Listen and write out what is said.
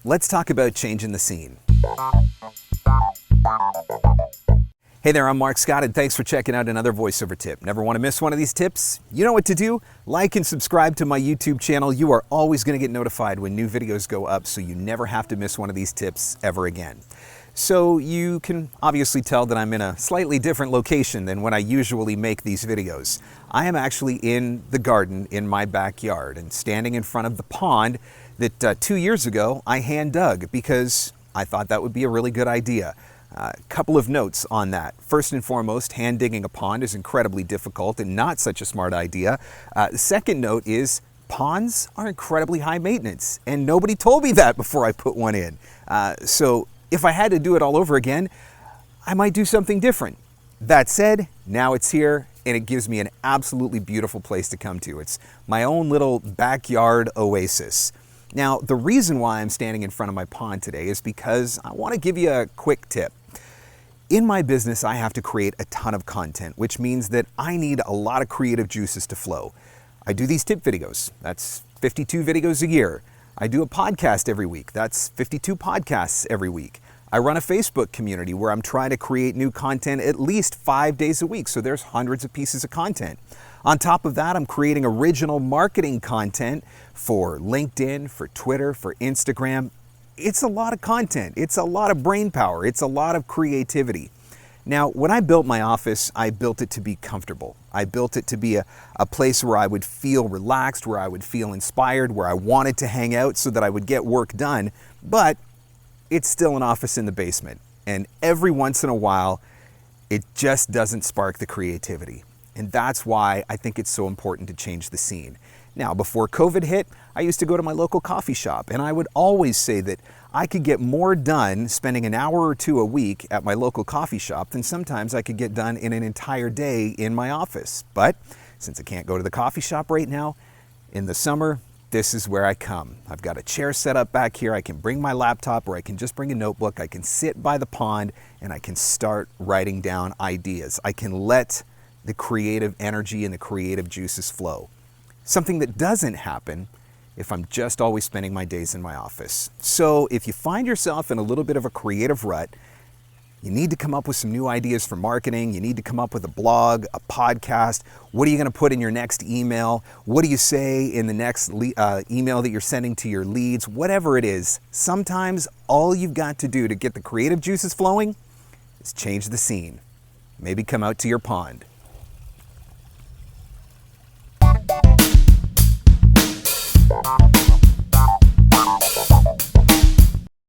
let's talk about changing the scene. Hey there, I'm Marc Scott, and thanks for checking out another voiceover tip. Never want to miss one of these tips? You know what to do. Like and subscribe to my YouTube channel. You are always going to get notified when new videos go up, so you never have to miss one of these tips ever again. So you can obviously tell that I'm in a slightly different location than when I usually make these videos. I am actually in the garden in my backyard and standing in front of the pond that 2 years ago I hand dug because I thought that would be a really good idea. A couple of notes on that. First and foremost, hand digging a pond is incredibly difficult and not such a smart idea. The second note is ponds are incredibly high maintenance, and nobody told me that before I put one in. So if I had to do it all over again, I might do something different. That said, now it's here and it gives me an absolutely beautiful place to come to. It's my own little backyard oasis. Now, the reason why I'm standing in front of my pond today is because I want to give you a quick tip. In my business, I have to create a ton of content, which means that I need a lot of creative juices to flow. I do these tip videos. That's 52 videos a year. I do a podcast every week. That's 52 podcasts every week. I run a Facebook community where I'm trying to create new content at least 5 days a week, so there's hundreds of pieces of content. On top of that, I'm creating original marketing content for LinkedIn, for Twitter, for Instagram. It's a lot of content. It's a lot of brain power. It's a lot of creativity. Now, when I built my office, I built it to be comfortable. I built it to be a place where I would feel relaxed, where I would feel inspired, where I wanted to hang out so that I would get work done. But it's still an office in the basement. And every once in a while, it just doesn't spark the creativity. And that's why I think it's so important to change the scene. Now, before COVID hit, I used to go to my local coffee shop, and I would always say that I could get more done spending an hour or two a week at my local coffee shop than sometimes I could get done in an entire day in my office. But since I can't go to the coffee shop right now, in the summer, this is where I come. I've got a chair set up back here. I can bring my laptop, or I can just bring a notebook. I can sit by the pond, and I can start writing down ideas. I can let the creative energy and the creative juices flow. Something that doesn't happen if I'm just always spending my days in my office. So if you find yourself in a little bit of a creative rut, you need to come up with some new ideas for marketing. You need to come up with a blog, a podcast. What are you going to put in your next email? What do you say in the next email that you're sending to your leads? Whatever it is, sometimes all you've got to do to get the creative juices flowing is change the scene. Maybe come out to your pond.